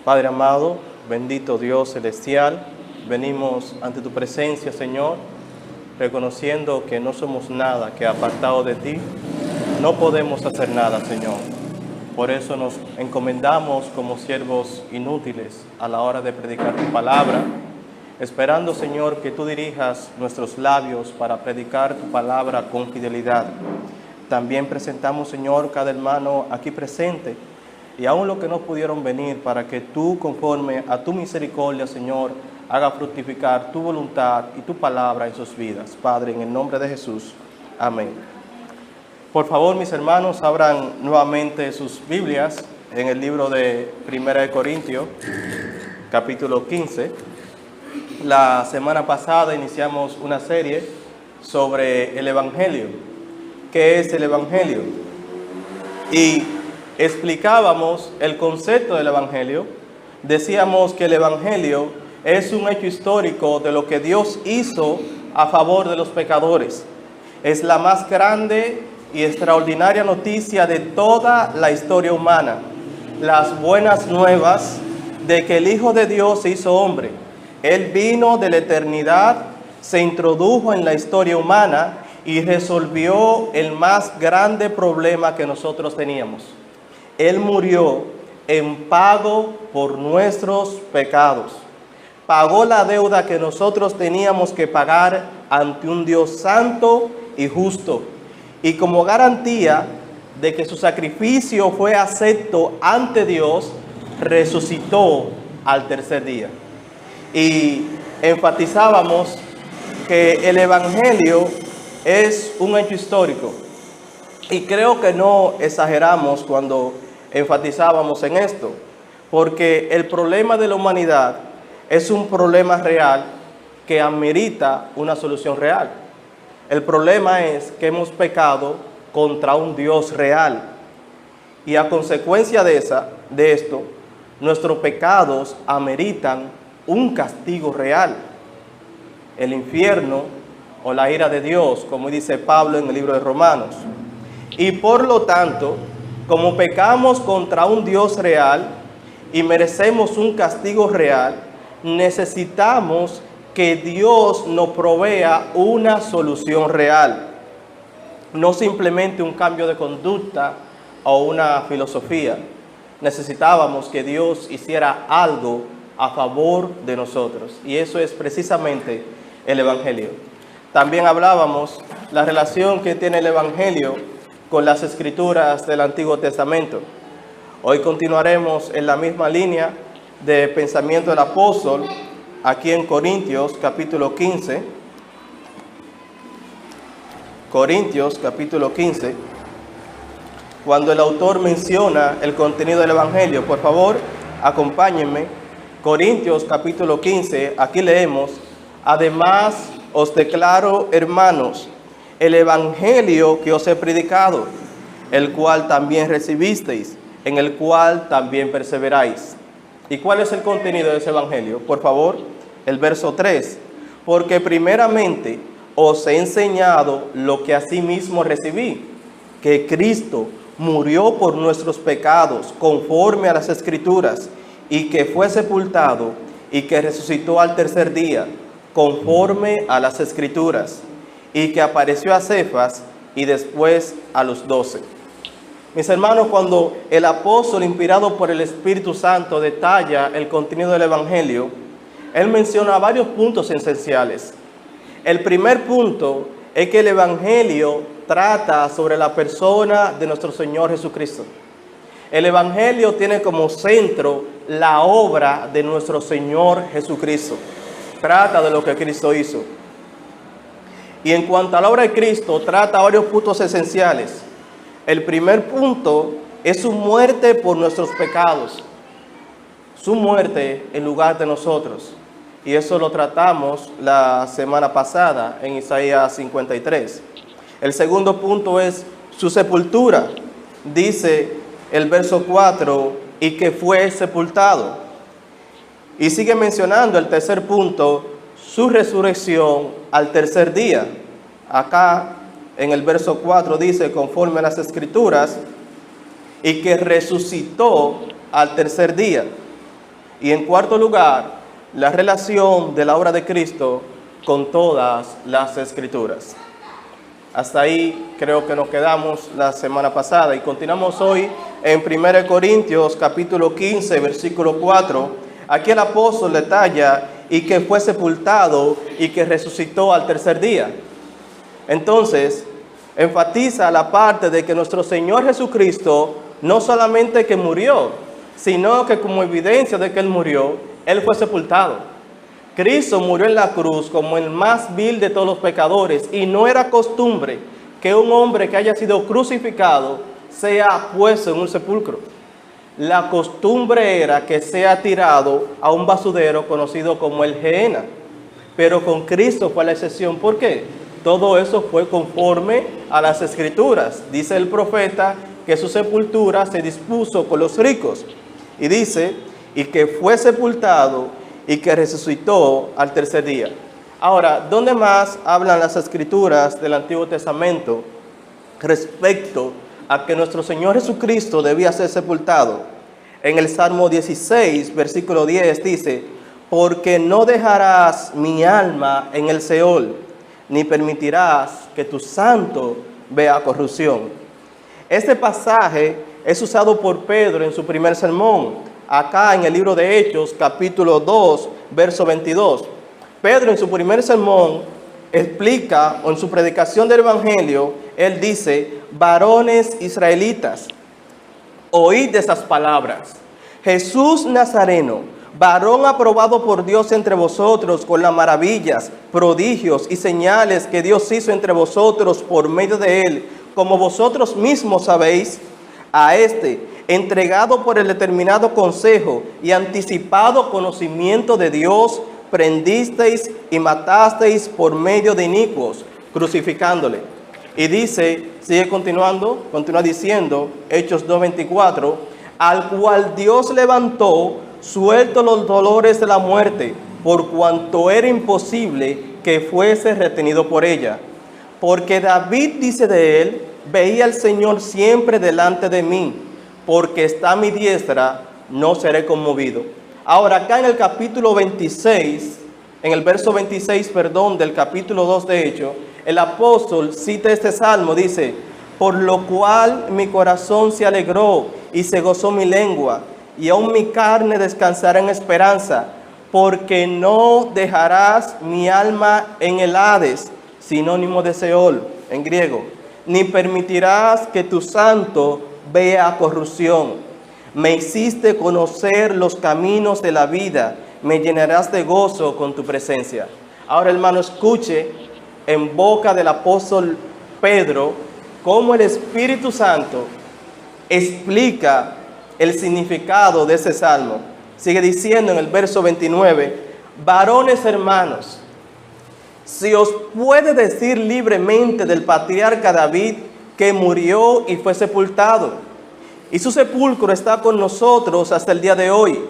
Padre amado, bendito Dios celestial, venimos ante tu presencia, Señor, reconociendo que no somos nada, que apartado de ti no podemos hacer nada, Señor. Por eso nos encomendamos como siervos inútiles a la hora de predicar tu palabra, esperando, Señor, que tú dirijas nuestros labios para predicar tu palabra con fidelidad. También presentamos, Señor, cada hermano aquí presente, y aún los que no pudieron venir, para que tú, conforme a tu misericordia, Señor, haga fructificar tu voluntad y tu palabra en sus vidas. Padre, en el nombre de Jesús. Amén. Por favor, mis hermanos, abran nuevamente sus Biblias en el libro de 1 Corintios, capítulo 15. La semana pasada iniciamos una serie sobre el Evangelio. ¿Qué es el Evangelio? Y explicábamos el concepto del Evangelio. Decíamos que el Evangelio es un hecho histórico de lo que Dios hizo a favor de los pecadores. Es la más grande y extraordinaria noticia de toda la historia humana. Las buenas nuevas de que el Hijo de Dios se hizo hombre. Él vino de la eternidad, se introdujo en la historia humana y resolvió el más grande problema que nosotros teníamos. Él murió en pago por nuestros pecados. Pagó la deuda que nosotros teníamos que pagar ante un Dios santo y justo. Y como garantía de que su sacrificio fue acepto ante Dios, resucitó al tercer día. Y enfatizábamos que el Evangelio es un hecho histórico. Y creo que no exageramos cuando enfatizábamos en esto, porque el problema de la humanidad es un problema real que amerita una solución real. El problema es que hemos pecado contra un Dios real. Y a consecuencia de esto, nuestros pecados ameritan un castigo real. El infierno o la ira de Dios, como dice Pablo en el libro de Romanos. Y por lo tanto, como pecamos contra un Dios real y merecemos un castigo real, necesitamos que Dios nos provea una solución real. No simplemente un cambio de conducta o una filosofía. Necesitábamos que Dios hiciera algo a favor de nosotros. Y eso es precisamente el Evangelio. También hablábamos la relación que tiene el Evangelio con las Escrituras del Antiguo Testamento. Hoy continuaremos en la misma línea de pensamiento del apóstol, aquí en Corintios, capítulo 15. Corintios, capítulo 15. Cuando el autor menciona el contenido del Evangelio, por favor, acompáñenme. Corintios, capítulo 15, aquí leemos: además os declaro, hermanos, el Evangelio que os he predicado, el cual también recibisteis, en el cual también perseveráis. ¿Y cuál es el contenido de ese Evangelio? Por favor, el verso 3. Porque primeramente os he enseñado lo que asimismo recibí, que Cristo murió por nuestros pecados conforme a las Escrituras, y que fue sepultado y que resucitó al tercer día conforme a las Escrituras, y que apareció a Cefas y después a los 12. Mis hermanos, cuando el apóstol, inspirado por el Espíritu Santo, detalla el contenido del Evangelio, él menciona varios puntos esenciales. El primer punto es que el Evangelio trata sobre la persona de nuestro Señor Jesucristo. El Evangelio tiene como centro la obra de nuestro Señor Jesucristo. Trata de lo que Cristo hizo. Y en cuanto a la obra de Cristo, trata varios puntos esenciales. El primer punto es su muerte por nuestros pecados. Su muerte en lugar de nosotros. Y eso lo tratamos la semana pasada en Isaías 53. El segundo punto es su sepultura. Dice el verso 4, y que fue sepultado. Y sigue mencionando el tercer punto, su resurrección al tercer día. Acá en el verso 4 dice, conforme a las Escrituras, y que resucitó al tercer día. Y en cuarto lugar, la relación de la obra de Cristo con todas las Escrituras. Hasta ahí creo que nos quedamos la semana pasada y continuamos hoy en 1 Corintios capítulo 15, versículo 4. Aquí el apóstol detalla y que fue sepultado y que resucitó al tercer día. Entonces, enfatiza la parte de que nuestro Señor Jesucristo no solamente que murió, sino que como evidencia de que Él murió, Él fue sepultado. Cristo murió en la cruz como el más vil de todos los pecadores y no era costumbre que un hombre que haya sido crucificado sea puesto en un sepulcro. La costumbre era que sea tirado a un basurero conocido como el Gehenna. Pero con Cristo fue la excepción. ¿Por qué? Todo eso fue conforme a las Escrituras. Dice el profeta que su sepultura se dispuso con los ricos. Y dice, y que fue sepultado y que resucitó al tercer día. Ahora, ¿dónde más hablan las Escrituras del Antiguo Testamento respecto a que nuestro Señor Jesucristo debía ser sepultado? En el Salmo 16, versículo 10 dice, porque no dejarás mi alma en el Seol, ni permitirás que tu santo vea corrupción. Este pasaje es usado por Pedro en su primer sermón, acá en el libro de Hechos, capítulo 2, verso 22. Pedro en su primer sermón explica, o en su predicación del Evangelio, él dice, varones israelitas, oíd esas palabras. Jesús Nazareno, varón aprobado por Dios entre vosotros con las maravillas, prodigios y señales que Dios hizo entre vosotros por medio de él, como vosotros mismos sabéis, a este, entregado por el determinado consejo y anticipado conocimiento de Dios, prendisteis y matasteis por medio de inicuos, crucificándole. Y dice, sigue continuando, continúa diciendo, Hechos 2:24, al cual Dios levantó, suelto los dolores de la muerte, por cuanto era imposible que fuese retenido por ella. Porque David dice de él, veía al Señor siempre delante de mí, porque está a mi diestra, no seré conmovido. Ahora acá en el capítulo 26, en el verso 26, del capítulo 2 de Hechos, el apóstol cita este salmo, dice, por lo cual mi corazón se alegró y se gozó mi lengua, y aún mi carne descansará en esperanza, porque no dejarás mi alma en el Hades, sinónimo de Seol en griego, ni permitirás que tu santo vea corrupción. Me hiciste conocer los caminos de la vida, me llenarás de gozo con tu presencia. Ahora, hermano, escuche en boca del apóstol Pedro cómo el Espíritu Santo explica el significado de ese salmo. Sigue diciendo en el verso 29, varones hermanos, si os puede decir libremente del patriarca David que murió y fue sepultado, y su sepulcro está con nosotros hasta el día de hoy.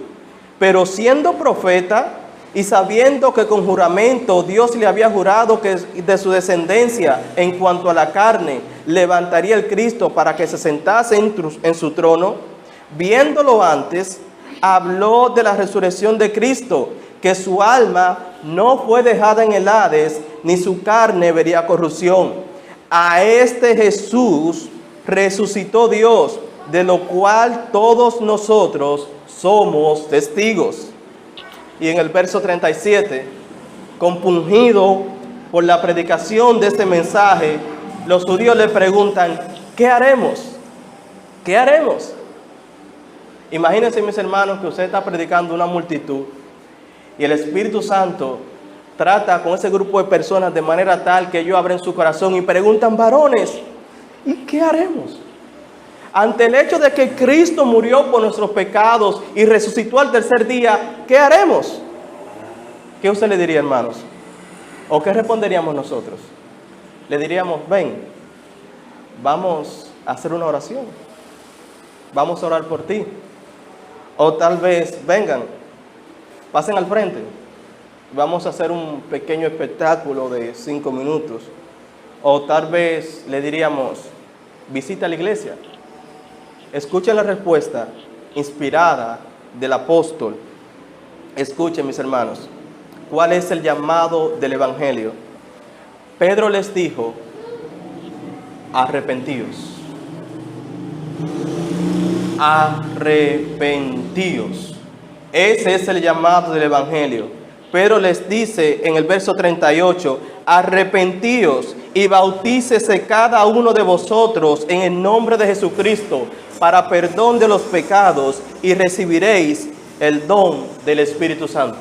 Pero siendo profeta y sabiendo que con juramento Dios le había jurado que de su descendencia en cuanto a la carne levantaría el Cristo para que se sentase en su trono, viéndolo antes, habló de la resurrección de Cristo, que su alma no fue dejada en el Hades, ni su carne vería corrupción. A este Jesús resucitó Dios, de lo cual todos nosotros somos testigos. Y en el verso 37, compungido por la predicación de este mensaje, los judíos le preguntan, ¿qué haremos? ¿Qué haremos? Imagínense, mis hermanos, que usted está predicando a una multitud y el Espíritu Santo trata con ese grupo de personas de manera tal que ellos abren su corazón y preguntan, varones, ¿y qué haremos? Ante el hecho de que Cristo murió por nuestros pecados y resucitó al tercer día, ¿qué haremos? ¿Qué usted le diría, hermanos? ¿O qué responderíamos nosotros? Le diríamos, ven, vamos a hacer una oración. Vamos a orar por ti. O tal vez, vengan, pasen al frente. Vamos a hacer un pequeño espectáculo de 5 minutos. O tal vez le diríamos, visita la iglesia. Escuchen la respuesta inspirada del apóstol Escuchen, mis hermanos, ¿cuál es el llamado del Evangelio? Pedro les dijo, arrepentíos. Arrepentíos. Ese es el llamado del Evangelio. Pedro les dice en el verso 38, arrepentíos y bautícese cada uno de vosotros en el nombre de Jesucristo para perdón de los pecados y recibiréis el don del Espíritu Santo.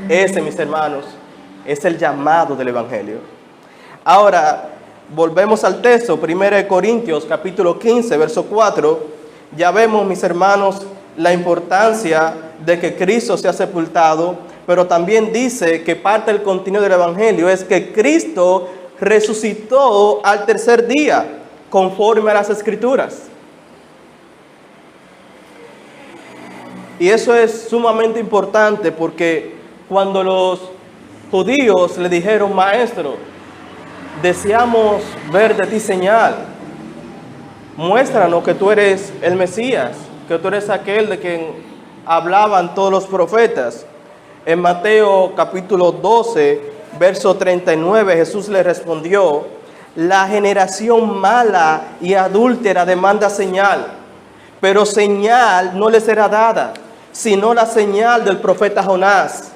Ese, mis hermanos, es el llamado del Evangelio. Ahora, volvemos al texto, 1 Corintios capítulo 15, verso 4. Ya vemos, mis hermanos, la importancia de que Cristo sea sepultado, pero también dice que parte del contenido del Evangelio es que Cristo resucitó al tercer día, conforme a las Escrituras. Y eso es sumamente importante porque cuando los judíos le dijeron, maestro, deseamos ver de ti señal, muéstranos que tú eres el Mesías, que tú eres aquel de quien hablaban todos los profetas. En Mateo capítulo 12, verso 39, Jesús le respondió, la generación mala y adúltera demanda señal, pero señal no le será dada, sino la señal del profeta Jonás.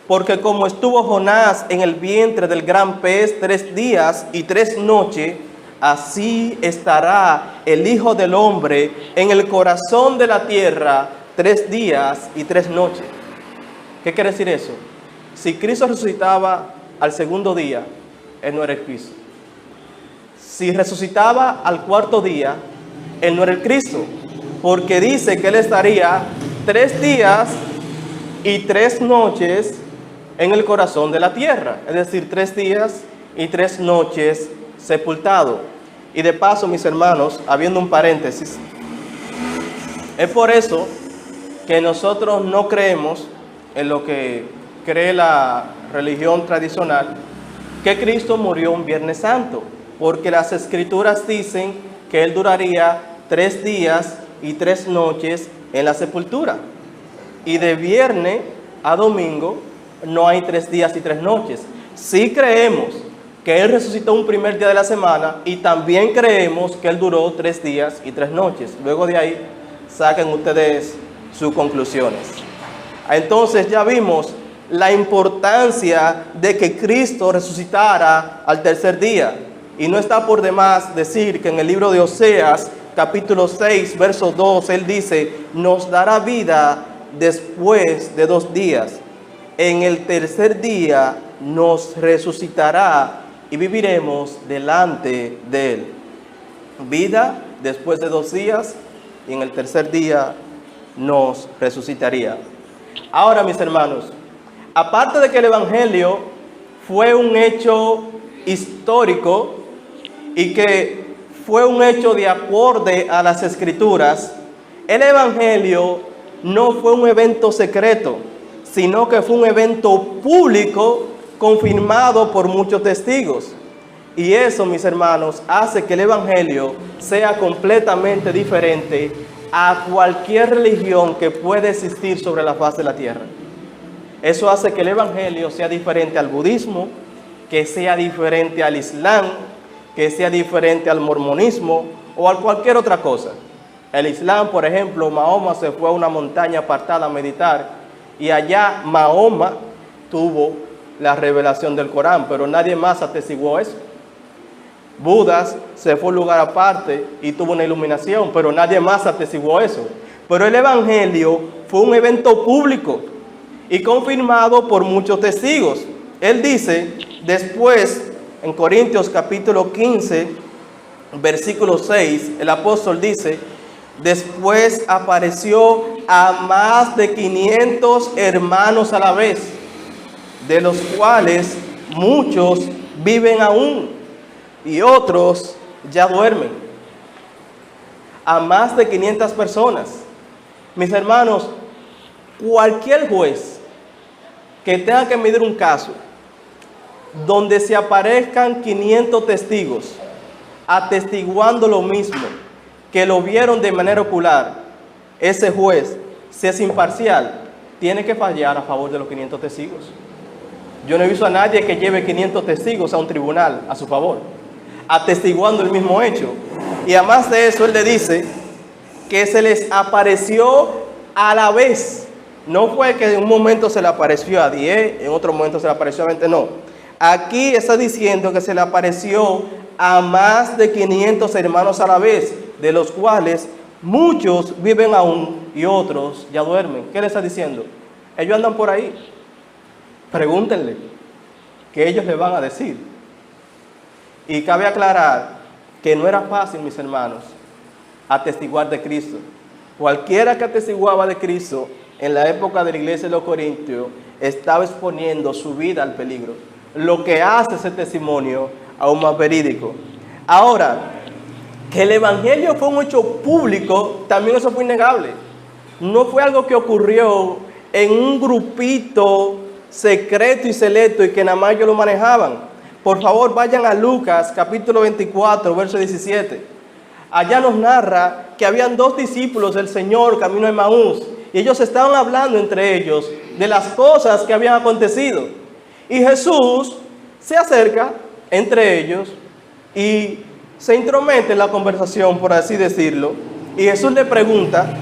Porque como estuvo Jonás en el vientre del gran pez 3 días y 3 noches, así estará el Hijo del Hombre en el corazón de la tierra 3 días y 3 noches. ¿Qué quiere decir eso? Si Cristo resucitaba al segundo día, Él no era el Cristo. Si resucitaba al cuarto día, Él no era el Cristo. Porque dice que Él estaría 3 días y 3 noches en el corazón de la tierra. Es decir, 3 días y 3 noches sepultado. Y de paso, mis hermanos, habiendo un paréntesis, es por eso que nosotros no creemos en lo que cree la religión tradicional, que Cristo murió un Viernes Santo, porque las Escrituras dicen que Él duraría 3 días y 3 noches en la sepultura. Y de viernes a domingo no hay 3 días y 3 noches. Sí creemos que Él resucitó un primer día de la semana y también creemos que Él duró 3 días y 3 noches. Luego de ahí saquen ustedes sus conclusiones. Entonces ya vimos la importancia de que Cristo resucitara al tercer día. Y no está por demás decir que en el libro de Oseas, capítulo 6, verso 2, Él dice, nos dará vida después de 2 días. En el tercer día nos resucitará y viviremos delante de Él. Vida después de 2 días y en el tercer día nos resucitaría. Ahora, mis hermanos, aparte de que el Evangelio fue un hecho histórico y que fue un hecho de acorde a las Escrituras, el Evangelio no fue un evento secreto, sino que fue un evento público confirmado por muchos testigos. Y eso, mis hermanos, hace que el Evangelio sea completamente diferente a cualquier religión que pueda existir sobre la faz de la tierra. Eso hace que el Evangelio sea diferente al budismo, que sea diferente al Islam, que sea diferente al mormonismo o a cualquier otra cosa. El Islam, por ejemplo, Mahoma se fue a una montaña apartada a meditar y allá Mahoma tuvo la revelación del Corán, pero nadie más atestiguó eso. Buda se fue a un lugar aparte y tuvo una iluminación, pero nadie más atestiguó eso. Pero el Evangelio fue un evento público y confirmado por muchos testigos. Él dice, después, en Corintios capítulo 15, versículo 6, el apóstol dice, después apareció a más de 500 hermanos a la vez, de los cuales muchos viven aún y otros ya duermen. A más de 500 personas. Mis hermanos, cualquier juez que tenga que medir un caso donde se aparezcan 500 testigos atestiguando lo mismo, que lo vieron de manera ocular, ese juez si es imparcial, tiene que fallar a favor de los 500 testigos. Yo no he visto a nadie que lleve 500 testigos a un tribunal a su favor, atestiguando el mismo hecho. Y además de eso, él le dice que se les apareció a la vez. No fue que en un momento se le apareció a 10, en otro momento se le apareció a 20, no. Aquí está diciendo que se le apareció a más de 500 hermanos a la vez, de los cuales muchos viven aún y otros ya duermen. ¿Qué le está diciendo? Ellos andan por ahí. Pregúntenle, que ellos le van a decir. Y cabe aclarar que no era fácil, mis hermanos, atestiguar de Cristo. Cualquiera que atestiguaba de Cristo en la época de la iglesia de los Corintios estaba exponiendo su vida al peligro, lo que hace ese testimonio aún más verídico. Ahora, que el evangelio fue un hecho público, también eso fue innegable. No fue algo que ocurrió en un grupito secreto y selecto y que nada más ellos lo manejaban. Por favor, vayan a Lucas capítulo 24, verso 17. Allá nos narra que habían 2 discípulos del Señor camino a Emaús, y ellos estaban hablando entre ellos de las cosas que habían acontecido. Y Jesús se acerca entre ellos y se intromete en la conversación, por así decirlo. Y Jesús le pregunta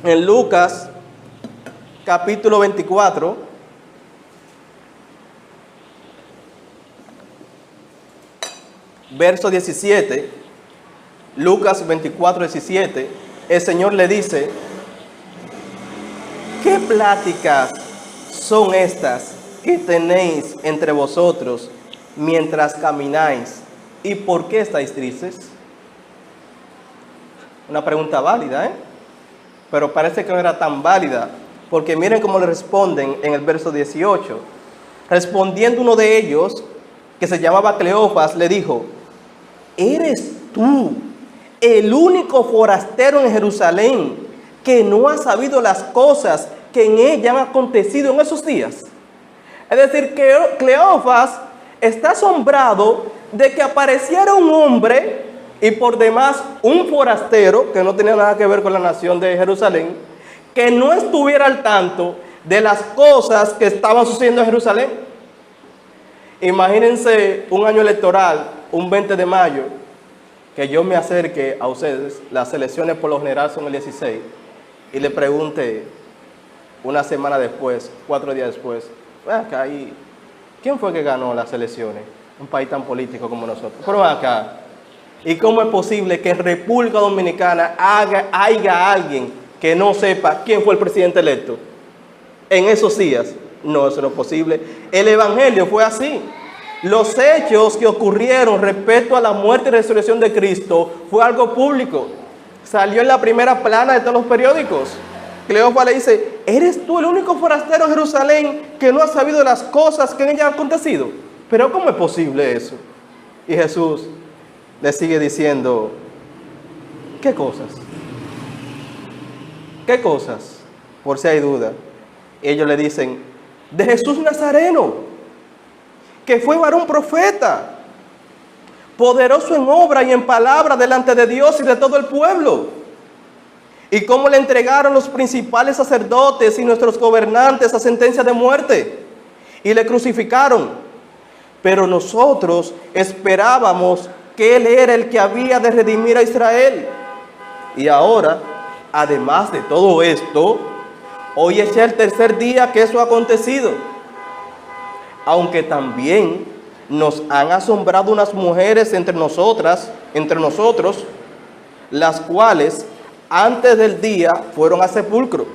en Lucas capítulo 24, verso 17, Lucas 24, 17, el Señor le dice: ¿qué pláticas son estas que tenéis entre vosotros mientras camináis? ¿Y por qué estáis tristes? Una pregunta válida, ¿eh? Pero parece que no era tan válida, porque miren cómo le responden en el verso 18. Respondiendo uno de ellos, que se llamaba Cleofas, le dijo: ¿eres tú el único forastero en Jerusalén que no ha sabido las cosas que en ella han acontecido en esos días? Es decir, que Cleofas está asombrado de que apareciera un hombre y por demás un forastero que no tenía nada que ver con la nación de Jerusalén, que no estuviera al tanto de las cosas que estaban sucediendo en Jerusalén. Imagínense un año electoral, un 20 de mayo, que yo me acerque a ustedes, las elecciones por lo general son el 16, y le pregunte una semana después, 4 días después, acá, ¿quién fue que ganó las elecciones? Un país tan político como nosotros. Pero acá, ¿y cómo es posible que en República Dominicana haya alguien que no sepa quién fue el presidente electo en esos días? No, eso no es posible. El evangelio fue así. Los hechos que ocurrieron respecto a la muerte y resurrección de Cristo fue algo público. Salió en la primera plana de todos los periódicos. Cleofas le dice: ¿eres tú el único forastero en Jerusalén que no ha sabido las cosas que en ella han acontecido? Pero ¿cómo es posible eso? Y Jesús le sigue diciendo: ¿qué cosas? ¿Qué cosas? Por si hay duda. Ellos le dicen: de Jesús Nazareno, que fue varón profeta, poderoso en obra y en palabra delante de Dios y de todo el pueblo. Y cómo le entregaron los principales sacerdotes y nuestros gobernantes a sentencia de muerte, y le crucificaron. Pero nosotros esperábamos que Él era el que había de redimir a Israel. Y ahora, además de todo esto, hoy es ya el 3er día que eso ha acontecido. Aunque también nos han asombrado unas mujeres entre nosotros, las cuales antes del día fueron al sepulcro.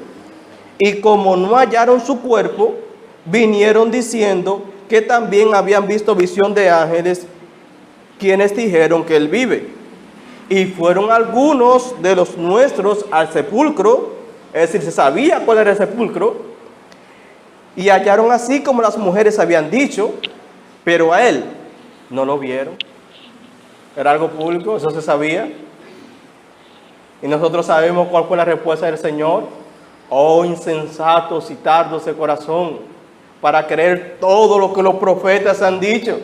Y como no hallaron su cuerpo, vinieron diciendo que también habían visto visión de ángeles, quienes dijeron que Él vive. Y fueron algunos de los nuestros al sepulcro, es decir, se sabía cuál era el sepulcro, y hallaron así como las mujeres habían dicho, pero a Él no lo vieron. Era algo público, eso se sabía. Y nosotros sabemos cuál fue la respuesta del Señor: oh insensatos y tardos de corazón, para creer todo lo que los profetas han dicho.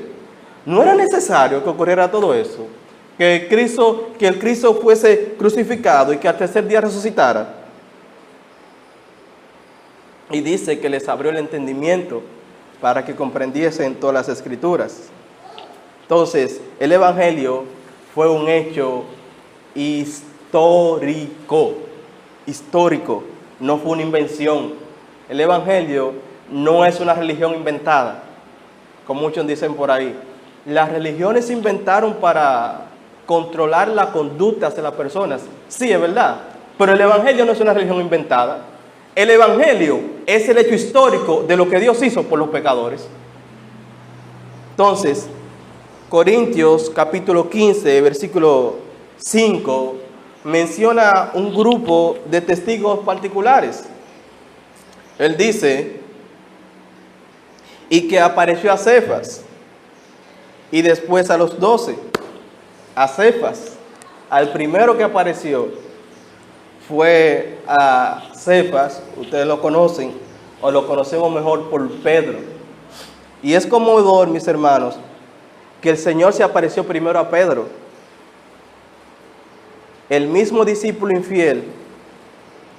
No era necesario que ocurriera todo eso, que el Cristo fuese crucificado y que al 3er día resucitara. y dice que les abrió el entendimiento para que comprendiesen todas las escrituras. Entonces, el Evangelio fue un hecho histórico, no fue una invención. El Evangelio no es una religión inventada, como muchos dicen por ahí. Las religiones se inventaron para controlar la conducta de las personas, sí, es verdad, pero el Evangelio no es una religión inventada. El Evangelio es el hecho histórico de lo que Dios hizo por los pecadores. Entonces, Corintios capítulo 15, versículo 5, menciona un grupo de testigos particulares. Él dice, y que apareció a Cefas, y después a los 12. A Cefas, al primero que apareció fue a Cefas, ustedes lo conocen, o lo conocemos mejor por Pedro. Y es conmovedor, mis hermanos, que el Señor se apareció primero a Pedro. El mismo discípulo infiel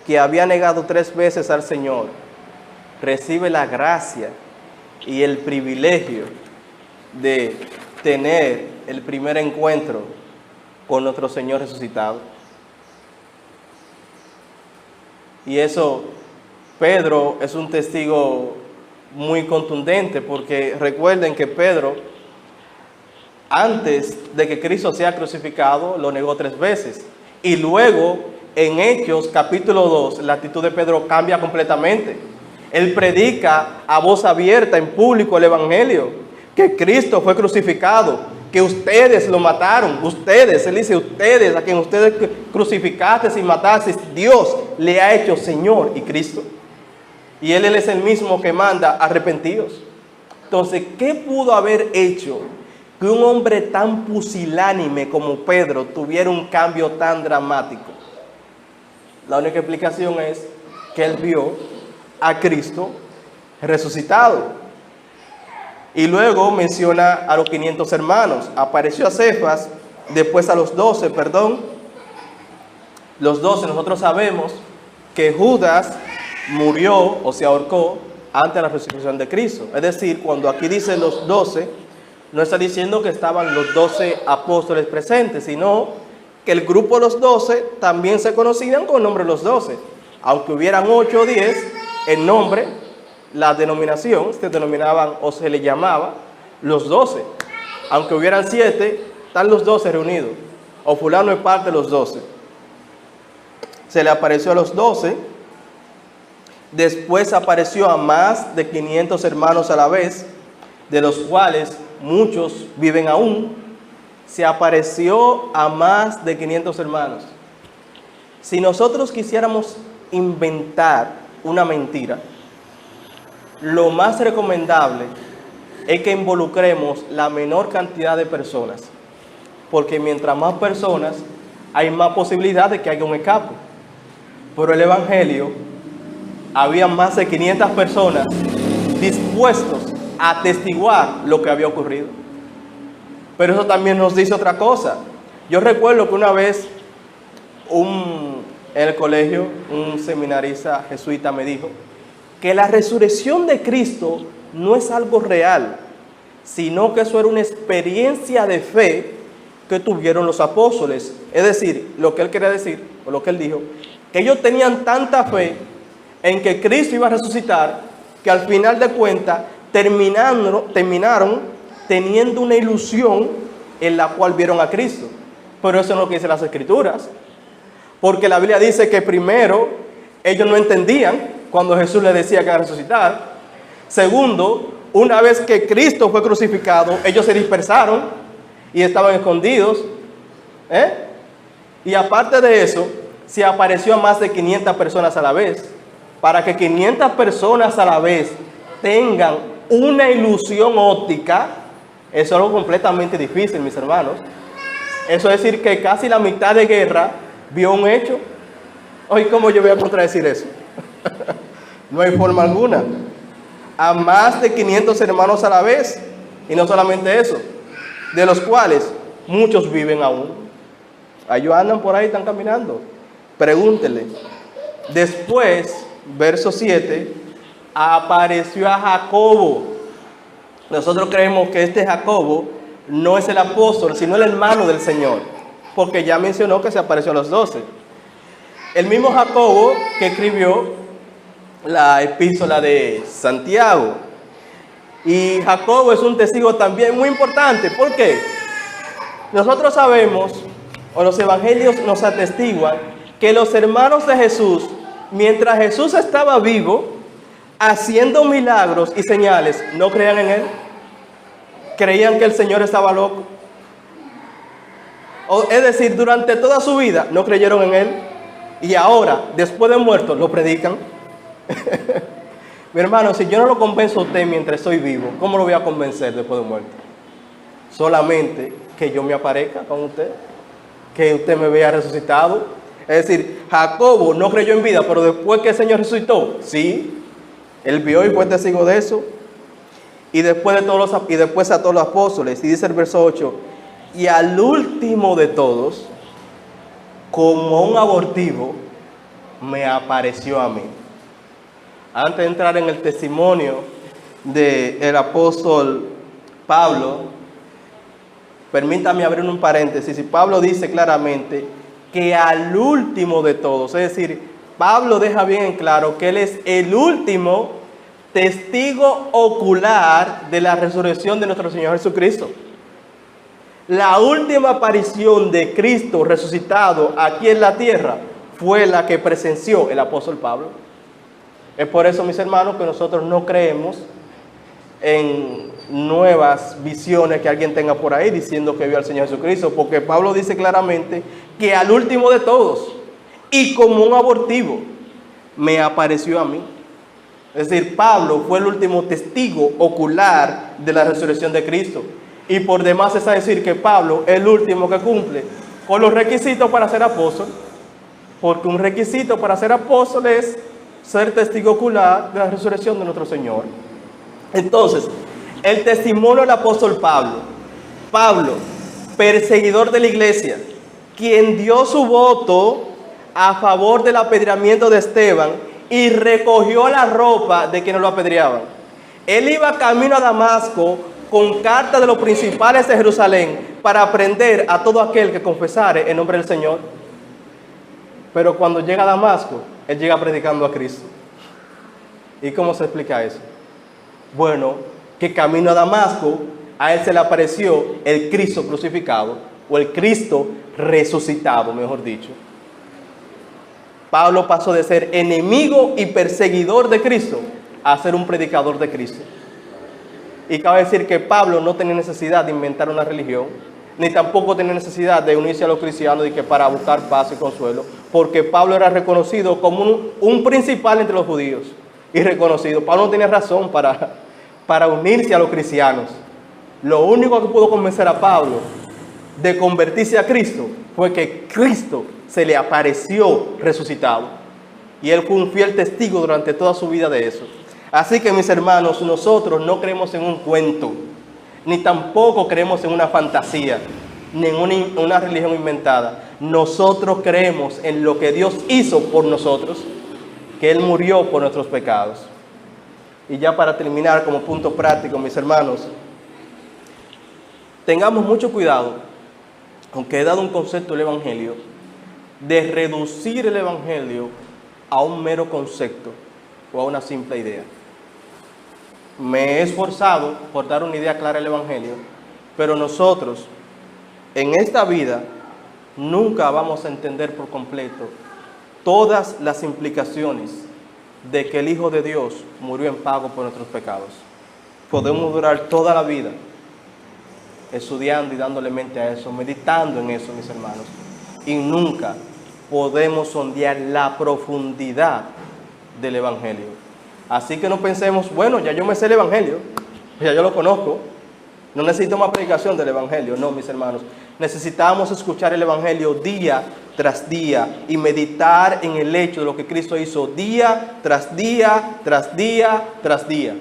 que había negado 3 veces al Señor, recibe la gracia y el privilegio de tener el primer encuentro con nuestro Señor resucitado. Y eso, Pedro es un testigo muy contundente, porque recuerden que Pedro, antes de que Cristo sea crucificado, lo negó 3 veces. Y luego, en Hechos capítulo 2, la actitud de Pedro cambia completamente. Él predica a voz abierta en público el Evangelio, que Cristo fue crucificado, que ustedes lo mataron, ustedes, él dice, ustedes, a quien ustedes crucificaste y mataste, Dios le ha hecho Señor y Cristo. Y Él es el mismo que manda arrepentidos. Entonces, ¿qué pudo haber hecho que un hombre tan pusilánime como Pedro tuviera un cambio tan dramático? La única explicación es que él vio a Cristo resucitado. Y luego menciona a los 500 hermanos. Apareció a Cefas, después a los 12, Los 12, nosotros sabemos que Judas murió o se ahorcó antes de la resurrección de Cristo. Es decir, cuando aquí dice los 12, no está diciendo que estaban los 12 apóstoles presentes, sino que el grupo de los 12 también se conocían con el nombre de los 12. Aunque hubieran 8 o 10, el nombre, la denominación, se denominaban o se le llamaba los 12. Aunque hubieran 7, están los 12 reunidos. O fulano es parte de los 12. Se le apareció a los 12. Después apareció a más de 500 hermanos a la vez, de los cuales muchos viven aún. Se apareció a más de 500 hermanos. Si nosotros quisiéramos inventar una mentira, lo más recomendable es que involucremos la menor cantidad de personas, porque mientras más personas, hay más posibilidad de que haya un escape. Pero el Evangelio, había más de 500 personas dispuestos a atestiguar lo que había ocurrido. Pero eso también nos dice otra cosa. Yo recuerdo que una vez en el colegio, un seminarista jesuita me dijo que la resurrección de Cristo no es algo real, sino que eso era una experiencia de fe que tuvieron los apóstoles. Es decir, lo que él quería decir, o lo que él dijo, que ellos tenían tanta fe en que Cristo iba a resucitar, que al final de cuentas terminaron teniendo una ilusión en la cual vieron a Cristo. Pero eso no es lo que dicen las Escrituras, porque la Biblia dice que primero, ellos no entendían cuando Jesús les decía que iba a resucitar. Segundo, una vez que Cristo fue crucificado, ellos se dispersaron y estaban escondidos. Y aparte de eso, se apareció a más de 500 personas a la vez. Para que 500 personas a la vez tengan una ilusión óptica, eso es algo completamente difícil, mis hermanos. Eso es decir que casi la mitad de guerra vio un hecho. Hoy, ¿cómo yo voy a contradecir eso? No hay forma alguna. A más de 500 hermanos a la vez. Y no solamente eso, de los cuales muchos viven aún. Ellos andan por ahí, están caminando. Pregúntele. Después, verso 7, apareció a Jacobo. Nosotros creemos que este Jacobo no es el apóstol, sino el hermano del Señor, porque ya mencionó que se apareció a los 12. El mismo Jacobo que escribió la epístola de Santiago. Y Jacobo es un testigo también muy importante. ¿Por qué? Nosotros sabemos, o los evangelios nos atestiguan, que los hermanos de Jesús, mientras Jesús estaba vivo, haciendo milagros y señales, no creían en Él. Creían que el Señor estaba loco. Es decir, durante toda su vida no creyeron en Él. Y ahora, después de muerto, lo predican. Mi hermano, si yo no lo convenzo a usted mientras estoy vivo, ¿cómo lo voy a convencer después de muerto? Solamente que yo me aparezca con usted, que usted me vea resucitado. Es decir, Jacobo no creyó en vida, pero después que el Señor resucitó, sí, él vio y fue testigo de eso. Y después a todos los apóstoles, y dice el verso 8, y al último de todos, como un abortivo, me apareció a mí. Antes de entrar en el testimonio del apóstol Pablo, permítame abrir un paréntesis. Y Pablo dice claramente que al último de todos, es decir, Pablo deja bien en claro que él es el último testigo ocular de la resurrección de nuestro Señor Jesucristo. La última aparición de Cristo resucitado aquí en la tierra fue la que presenció el apóstol Pablo. Es por eso, mis hermanos, que nosotros no creemos en nuevas visiones que alguien tenga por ahí diciendo que vio al Señor Jesucristo, porque Pablo dice claramente que al último de todos y como un abortivo me apareció a mí. Es decir, Pablo fue el último testigo ocular de la resurrección de Cristo. Y por demás es a decir que Pablo es el último que cumple con los requisitos para ser apóstol, porque un requisito para ser apóstol es ser testigo ocular de la resurrección de nuestro Señor. Entonces, el testimonio del apóstol Pablo, perseguidor de la iglesia, quien dio su voto a favor del apedreamiento de Esteban y recogió la ropa de quienes lo apedreaban. Él iba camino a Damasco con cartas de los principales de Jerusalén para prender a todo aquel que confesare en nombre del Señor. Pero cuando llega a Damasco, él llega predicando a Cristo. ¿Y cómo se explica eso? Bueno, que camino a Damasco, a él se le apareció el Cristo crucificado, o el Cristo resucitado, mejor dicho. Pablo pasó de ser enemigo y perseguidor de Cristo a ser un predicador de Cristo. Y cabe decir que Pablo no tenía necesidad de inventar una religión, ni tampoco tenía necesidad de unirse a los cristianos y que para buscar paz y consuelo, porque Pablo era reconocido como un principal entre los judíos, y reconocido. Pablo no tenía razón para unirse a los cristianos. Lo único que pudo convencer a Pablo de convertirse a Cristo fue que Cristo se le apareció resucitado. Y él fue un fiel testigo durante toda su vida de eso. Así que, mis hermanos, nosotros no creemos en un cuento, ni tampoco creemos en una fantasía, ni en una religión inventada. Nosotros creemos en lo que Dios hizo por nosotros, que Él murió por nuestros pecados. Y ya para terminar, como punto práctico, mis hermanos, tengamos mucho cuidado, aunque he dado un concepto del Evangelio, de reducir el Evangelio a un mero concepto o a una simple idea. Me he esforzado por dar una idea clara del Evangelio, pero nosotros en esta vida nunca vamos a entender por completo todas las implicaciones de que el Hijo de Dios murió en pago por nuestros pecados. Podemos durar toda la vida estudiando y dándole mente a eso, meditando en eso, mis hermanos, y nunca podemos sondear la profundidad del Evangelio. Así que no pensemos, bueno, ya yo me sé el Evangelio, ya yo lo conozco, no necesito más predicación del Evangelio. No, mis hermanos, necesitamos escuchar el Evangelio día tras día y meditar en el hecho de lo que Cristo hizo día tras día, tras día, tras día.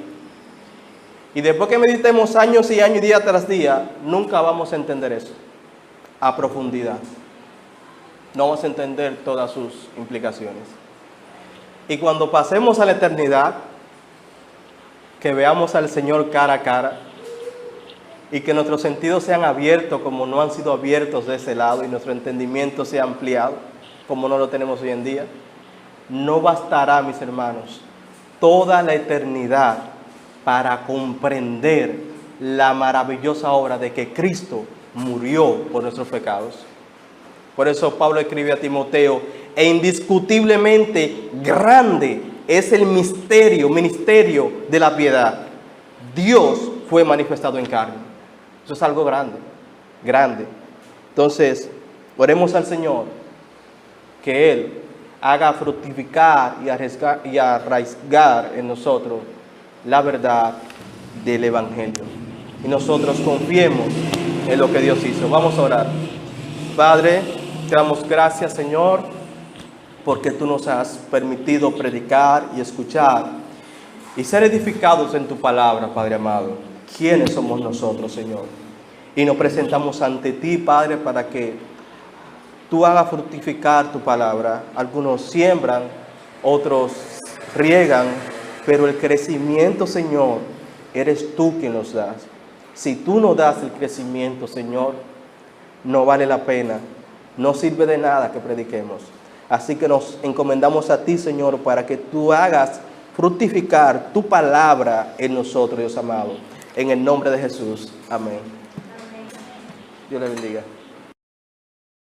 Y después que meditemos años y años, día tras día, nunca vamos a entender eso a profundidad. No vamos a entender todas sus implicaciones. Y cuando pasemos a la eternidad, que veamos al Señor cara a cara y que nuestros sentidos sean abiertos como no han sido abiertos de ese lado y nuestro entendimiento sea ampliado como no lo tenemos hoy en día. No bastará, mis hermanos, toda la eternidad para comprender la maravillosa obra de que Cristo murió por nuestros pecados. Por eso Pablo escribe a Timoteo: e indiscutiblemente grande es el ministerio de la piedad. Dios fue manifestado en carne. Eso es algo grande, grande. Entonces, oremos al Señor que Él haga fructificar y arraigar en nosotros la verdad del Evangelio. Y nosotros confiemos en lo que Dios hizo. Vamos a orar. Padre, te damos gracias, Señor, porque tú nos has permitido predicar y escuchar y ser edificados en tu palabra, Padre amado. ¿Quiénes somos nosotros, Señor? Y nos presentamos ante ti, Padre, para que tú hagas fructificar tu palabra. Algunos siembran, otros riegan, pero el crecimiento, Señor, eres tú quien nos das. Si tú no das el crecimiento, Señor, no vale la pena, no sirve de nada que prediquemos. Así que nos encomendamos a ti, Señor, para que tú hagas fructificar tu palabra en nosotros, Dios amado. En el nombre de Jesús. Amén. Dios le bendiga.